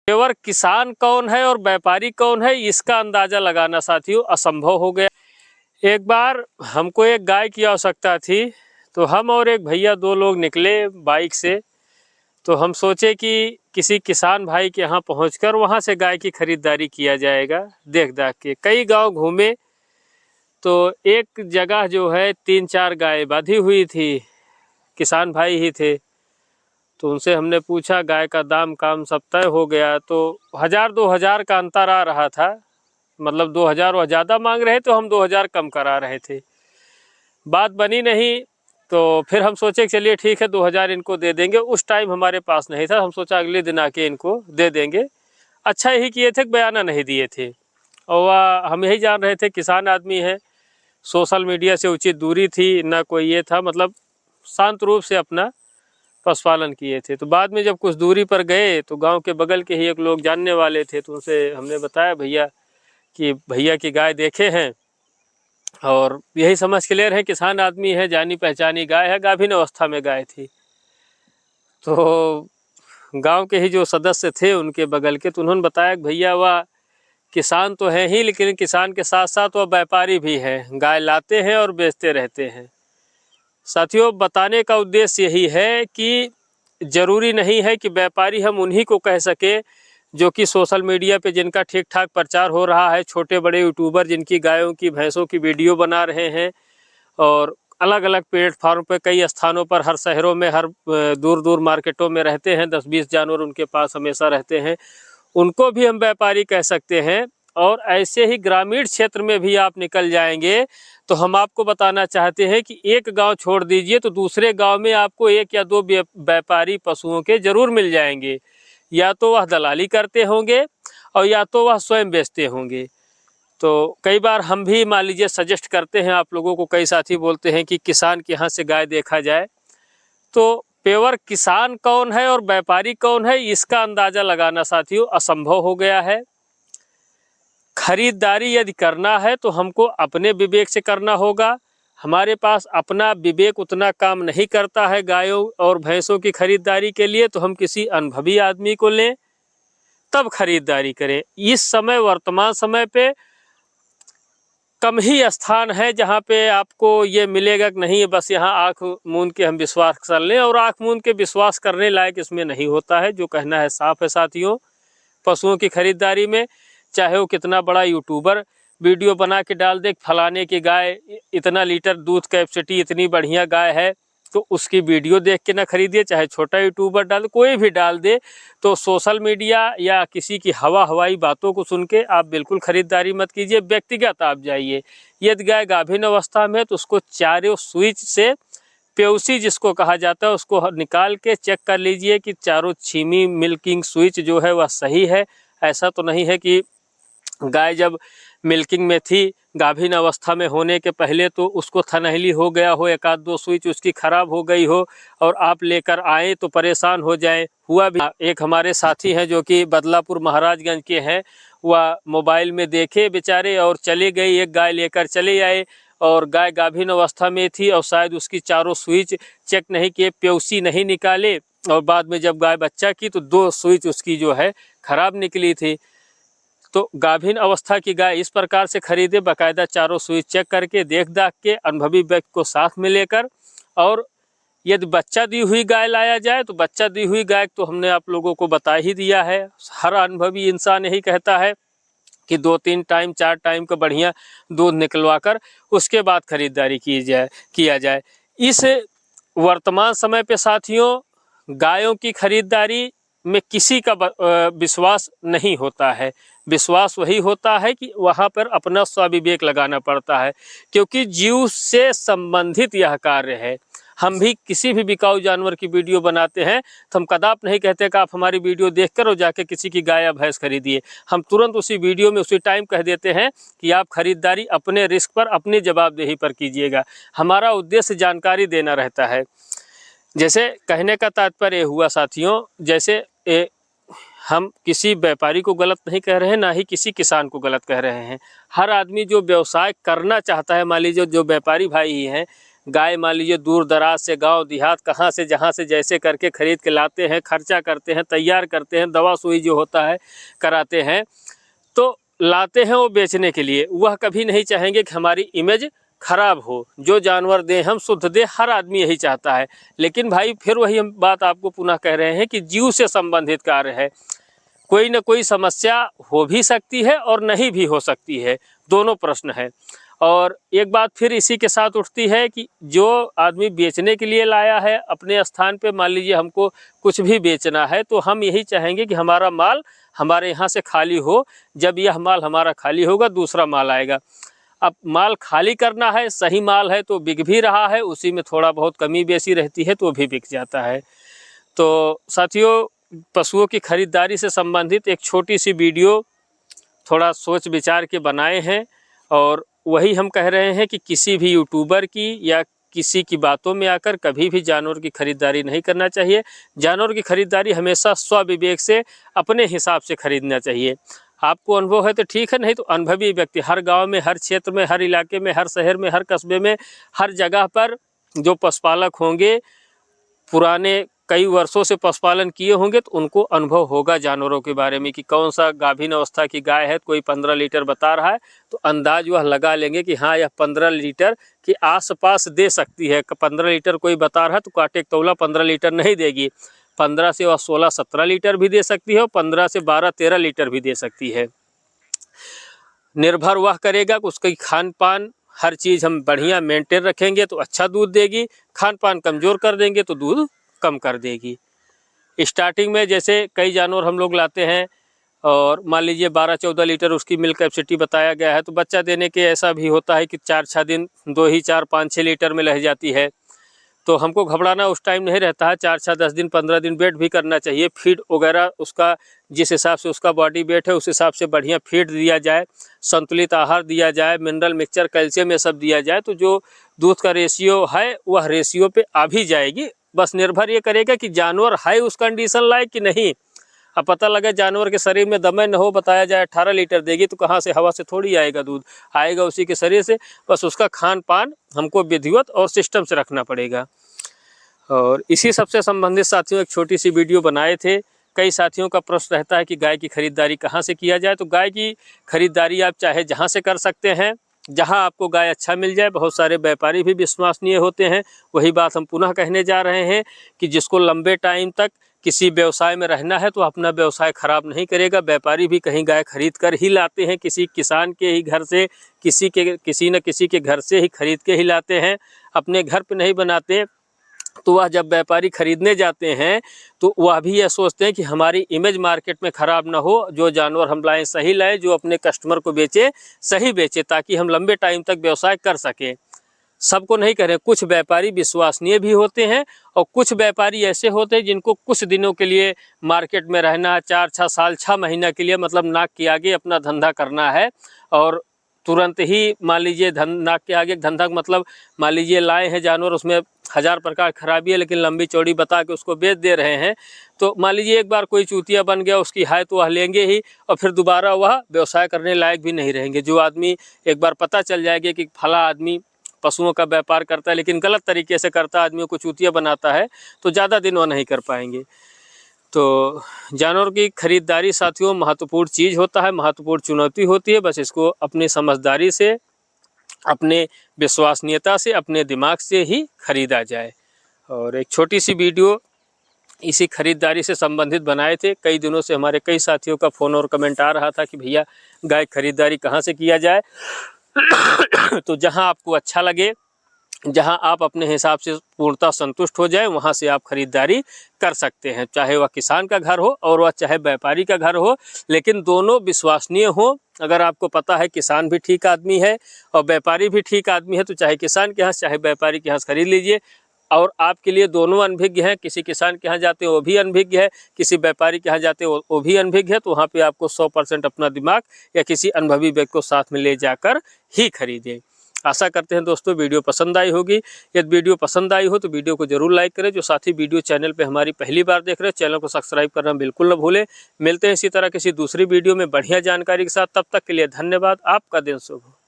केवल किसान कौन है और व्यापारी कौन है इसका अंदाजा लगाना साथियों असंभव हो गया। एक बार हमको एक गाय की आवश्यकता थी, तो हम और एक भैया दो लोग निकले बाइक से। तो हम सोचे कि किसी किसान भाई के यहाँ पहुँचकर वहाँ से गाय की खरीदारी किया जाएगा। देख दाख के कई गांव घूमे तो एक जगह जो है 3-4 गाय बांधी हुई थी, किसान भाई ही थे। तो उनसे हमने पूछा, गाय का दाम काम सब तय हो गया तो 1000-2000 का अंतर आ रहा था। मतलब 2000 वह ज़्यादा मांग रहे तो हम 2000 कम करा रहे थे। बात बनी नहीं तो फिर हम सोचे कि चलिए ठीक है 2000 इनको दे देंगे। उस टाइम हमारे पास नहीं था, हम सोचा अगले दिन आके इनको दे देंगे। अच्छा यही किए थे, बयाना नहीं दिए थे। और वह हम यही जान रहे थे किसान आदमी है, सोशल मीडिया से उचित दूरी थी, ना कोई ये था, मतलब शांत रूप से अपना पशुपालन किए थे। तो बाद में जब कुछ दूरी पर गए तो गांव के बगल के ही एक लोग जानने वाले थे, तो उनसे हमने बताया भैया कि भैया की गाय देखे हैं और यही समझ के ले रहे हैं किसान आदमी है, जानी पहचानी गाय है, गाभिन अवस्था में गाय थी। तो गांव के ही जो सदस्य थे उनके बगल के, तो उन्होंने बताया कि भैया वह किसान तो है ही, लेकिन किसान के साथ साथ वह व्यापारी भी हैं, गाय लाते हैं और बेचते रहते हैं। साथियों बताने का उद्देश्य यही है कि ज़रूरी नहीं है कि व्यापारी हम उन्हीं को कह सके जो कि सोशल मीडिया पे जिनका ठीक ठाक प्रचार हो रहा है, छोटे बड़े यूट्यूबर जिनकी गायों की भैंसों की वीडियो बना रहे हैं और अलग अलग प्लेटफार्म पे कई स्थानों पर, हर शहरों में, हर दूर दूर मार्केटों में रहते हैं, 10-20 जानवर उनके पास हमेशा रहते हैं, उनको भी हम व्यापारी कह सकते हैं। और ऐसे ही ग्रामीण क्षेत्र में भी आप निकल जाएंगे तो हम आपको बताना चाहते हैं कि एक गांव छोड़ दीजिए तो दूसरे गांव में आपको 1 या 2 व्यापारी पशुओं के जरूर मिल जाएंगे। या तो वह दलाली करते होंगे और या तो वह स्वयं बेचते होंगे। तो कई बार हम भी मान लीजिए सजेस्ट करते हैं आप लोगों को, कई साथी बोलते हैं कि किसान के यहाँ से गाय देखा जाए। तो पेवर किसान कौन है और व्यापारी कौन है इसका अंदाजा लगाना साथियों असंभव हो गया है। खरीदारी यदि करना है तो हमको अपने विवेक से करना होगा। हमारे पास अपना विवेक उतना काम नहीं करता है गायों और भैंसों की खरीदारी के लिए, तो हम किसी अनुभवी आदमी को लें तब खरीदारी करें। इस समय वर्तमान समय पे कम ही स्थान है जहाँ पे आपको ये मिलेगा कि नहीं बस यहाँ आँख मूंद के हम विश्वास कर लें, और आँख मूंद के विश्वास करने लायक इसमें नहीं होता है। जो कहना है साफ है साथियों, पशुओं की खरीदारी में चाहे वो कितना बड़ा यूट्यूबर वीडियो बना के डाल दे, फलाने की गाय इतना लीटर दूध कैपेसिटी, इतनी बढ़िया गाय है, तो उसकी वीडियो देख के ना खरीदिए। चाहे छोटा यूट्यूबर डाल, कोई भी डाल दे, तो सोशल मीडिया या किसी की हवाई बातों को सुन के आप बिल्कुल खरीदारी मत कीजिए। व्यक्तिगत आप जाइए। यदि गाय गाभिन अवस्था में है तो उसको चारों स्विच से, पेउसी जिसको कहा जाता है, उसको निकाल के चेक कर लीजिए कि चारों छीमी मिल्किंग स्विच जो है वह सही है। ऐसा तो नहीं है कि गाय जब मिल्किंग में थी, गाभिन अवस्था में होने के पहले, तो उसको थनहली हो गया हो, 1-2 स्विच उसकी खराब हो गई हो और आप लेकर आए तो परेशान हो जाए। हुआ भी। एक हमारे साथी हैं जो कि बदलापुर महाराजगंज के हैं, वह मोबाइल में देखे बेचारे और चले गए, एक गाय लेकर चले आए और गाय गाभिन अवस्था में थी और शायद उसकी चारों स्विच चेक नहीं किए, पेउसी नहीं निकाले, और बाद में जब गाय बच्चा की तो 2 स्विच उसकी जो है खराब निकली थी। तो गाभिन अवस्था की गाय इस प्रकार से खरीदे, बाकायदा चारों स्विच चेक करके, देख दाख के, अनुभवी व्यक्ति को साथ में लेकर। और यदि बच्चा दी हुई गाय लाया जाए तो बच्चा दी हुई गाय तो हमने आप लोगों को बता ही दिया है। हर अनुभवी इंसान यही कहता है कि 2-3 टाइम 4 टाइम का बढ़िया दूध निकलवा कर उसके बाद खरीदारी किया जाए। इस वर्तमान समय पे साथियों गायों की खरीदारी में किसी का विश्वास नहीं होता है। विश्वास वही होता है कि वहाँ पर अपना स्वविवेक लगाना पड़ता है, क्योंकि जीव से संबंधित यह कार्य है। हम भी किसी भी बिकाऊ जानवर की वीडियो बनाते हैं तो हम कदाप नहीं कहते कि आप हमारी वीडियो देखकर और जाके किसी की गाय या भैंस खरीदिए। हम तुरंत उसी वीडियो में उसी टाइम कह देते हैं कि आप खरीदारी अपने रिस्क पर, अपनी जवाबदेही पर कीजिएगा। हमारा उद्देश्य जानकारी देना रहता है। जैसे कहने का तात्पर्य हुआ साथियों, जैसे हम किसी व्यापारी को गलत नहीं कह रहे हैं, ना ही किसी किसान को गलत कह रहे हैं। हर आदमी जो व्यवसाय करना चाहता है, मान लीजिए जो व्यापारी भाई ही हैं, गाय मान लीजिए दूर दराज से, गांव देहात, कहाँ से जहाँ से जैसे करके खरीद के लाते हैं, खर्चा करते हैं, तैयार करते हैं, दवा सुई जो होता है कराते हैं, तो लाते हैं वो बेचने के लिए। वह कभी नहीं चाहेंगे कि हमारी इमेज खराब हो। जो जानवर दें हम शुद्ध दें, हर आदमी यही चाहता है। लेकिन भाई फिर वही हम बात आपको पुनः कह रहे हैं कि जीव से संबंधित कार्य है, कोई न कोई समस्या हो भी सकती है और नहीं भी हो सकती है, दोनों प्रश्न है। और एक बात फिर इसी के साथ उठती है कि जो आदमी बेचने के लिए लाया है अपने स्थान पे, मान लीजिए हमको कुछ भी बेचना है, तो हम यही चाहेंगे कि हमारा माल हमारे यहाँ से खाली हो। जब यह माल हमारा खाली होगा दूसरा माल आएगा। अब माल खाली करना है, सही माल है तो बिक भी रहा है, उसी में थोड़ा बहुत कमी बेसी रहती है तो भी बिक जाता है। तो साथियों, पशुओं की खरीदारी से संबंधित एक छोटी सी वीडियो थोड़ा सोच विचार के बनाए हैं, और वही हम कह रहे हैं कि किसी भी यूट्यूबर की या किसी की बातों में आकर कभी भी जानवर की खरीदारी नहीं करना चाहिए। जानवर की खरीदारी हमेशा स्वविवेक से अपने हिसाब से खरीदना चाहिए। आपको अनुभव है तो ठीक है, नहीं तो अनुभवी व्यक्ति हर गांव में, हर क्षेत्र में, हर इलाके में, हर शहर में, हर कस्बे में, हर जगह पर जो पशुपालक होंगे, पुराने कई वर्षों से पशुपालन किए होंगे, तो उनको अनुभव होगा जानवरों के बारे में कि कौन सा गाभिन अवस्था की गाय है। कोई 15 लीटर बता रहा है तो अंदाज वह लगा लेंगे कि हाँ यह 15 लीटर के आसपास दे सकती है। 15 लीटर कोई बता रहा है तो कांटे तौला 15 लीटर नहीं देगी, 15 से वह 16-17 लीटर भी दे सकती है और 15 से 12-13 लीटर भी दे सकती है। निर्भर वह करेगा कि उसकी खान पान हर चीज़ हम बढ़िया मेंटेन रखेंगे तो अच्छा दूध देगी, खान पान कमज़ोर कर देंगे तो दूध कम कर देगी। स्टार्टिंग में जैसे कई जानवर हम लोग लाते हैं और मान लीजिए 12-14 लीटर उसकी मिल्क कैपेसिटी बताया गया है, तो बच्चा देने के ऐसा भी होता है कि 4-6 दिन 2 ही 4-5-6 लीटर में रह जाती है। तो हमको घबराना उस टाइम नहीं रहता है। 4-6, 10 दिन, 15 दिन वेट भी करना चाहिए। फीड वगैरह उसका जिस हिसाब से उसका बॉडी वेट है उस हिसाब से बढ़िया फीड दिया जाए, संतुलित आहार दिया जाए, मिनरल मिक्सचर, कैल्शियम ये सब दिया जाए, तो जो दूध का रेशियो है वह रेशियो पे आ भी जाएगी। बस निर्भर ये करेगा कि जानवर है उस कंडीशन लायक कि नहीं। अब पता लगे जानवर के शरीर में दमे न हो, बताया जाए 18 लीटर देगी, तो कहाँ से, हवा से थोड़ी आएगा दूध, आएगा उसी के शरीर से। बस उसका खान पान हमको विधिवत और सिस्टम से रखना पड़ेगा। और इसी सबसे संबंधित साथियों एक छोटी सी वीडियो बनाए थे। कई साथियों का प्रश्न रहता है कि गाय की खरीदारी कहाँ से किया जाए। तो गाय की खरीदारी आप चाहे जहाँ से कर सकते हैं, जहाँ आपको गाय अच्छा मिल जाए। बहुत सारे व्यापारी भी विश्वसनीय होते हैं। वही बात हम पुनः कहने जा रहे हैं कि जिसको लंबे टाइम तक किसी व्यवसाय में रहना है तो अपना व्यवसाय खराब नहीं करेगा। व्यापारी भी कहीं गाय खरीद कर ही लाते हैं, किसी किसान के ही घर से, किसी न किसी के घर से ही खरीद के ही लाते हैं, अपने घर पे नहीं बनाते। तो वह जब व्यापारी खरीदने जाते हैं तो वह भी यह सोचते हैं कि हमारी इमेज मार्केट में ख़राब ना हो, जो जानवर हम लाएं सही लाएं, जो अपने कस्टमर को बेचे सही बेचे, ताकि हम लंबे टाइम तक व्यवसाय कर सकें। सबको नहीं कह रहे, कुछ व्यापारी विश्वसनीय भी होते हैं और कुछ व्यापारी ऐसे होते हैं जिनको कुछ दिनों के लिए मार्केट में रहना है, 4-6 साल 6 महीना के लिए, मतलब नाक के आगे अपना धंधा करना है और तुरंत ही मान लीजिए नाक के आगे धंधा मतलब मान लीजिए लाए हैं जानवर, उसमें 1000 प्रकार खराबी है लेकिन लंबी चौड़ी बता के उसको बेच दे रहे हैं। तो मान लीजिए एक बार कोई चूतिया बन गया, उसकी हाय तो वह लेंगे ही और फिर दोबारा वह व्यवसाय करने लायक भी नहीं रहेंगे। जो आदमी एक बार पता चल जाएगा कि फला आदमी पशुओं का व्यापार करता है लेकिन गलत तरीके से करता है, आदमियों को चूतिया बनाता है, तो ज़्यादा दिन वह नहीं कर पाएंगे। तो जानवर की खरीदारी साथियों महत्वपूर्ण चीज़ होता है, महत्वपूर्ण चुनौती होती है। बस इसको अपनी समझदारी से, अपने विश्वसनीयता से, अपने दिमाग से ही खरीदा जाए। और एक छोटी सी वीडियो इसी खरीदारी से संबंधित बनाए थे। कई दिनों से हमारे कई साथियों का फ़ोन और कमेंट आ रहा था कि भैया गाय खरीदारी कहाँ से किया जाए। तो जहाँ आपको अच्छा लगे, जहां आप अपने हिसाब से पूर्णतः संतुष्ट हो जाए, वहां से आप खरीदारी कर सकते हैं। चाहे वह किसान का घर हो और वह चाहे व्यापारी का घर हो, लेकिन दोनों विश्वसनीय हो। अगर आपको पता है किसान भी ठीक आदमी है और व्यापारी भी ठीक आदमी है, तो चाहे किसान के यहाँ चाहे व्यापारी के यहाँ खरीद लीजिए। और आपके लिए दोनों अनभिज्ञ हैं, किसी किसान के यहाँ जाते हैं वो भी अनभिज्ञ है, किसी व्यापारी के यहाँ जाते हैं वो भी अनभिज्ञ है। तो वहाँ पे आपको 100% अपना दिमाग या किसी अनुभवी व्यक्ति को साथ में ले जाकर ही खरीदें। आशा करते हैं दोस्तों वीडियो पसंद आई होगी। यदि वीडियो पसंद आई हो तो वीडियो को जरूर लाइक करें। जो साथी वीडियो चैनल पे हमारी पहली बार देख रहे हैं, चैनल को सब्सक्राइब करना बिल्कुल न भूलें। मिलते हैं इसी तरह किसी दूसरी वीडियो में बढ़िया जानकारी के साथ। तब तक के लिए धन्यवाद। आपका दिन शुभ हो।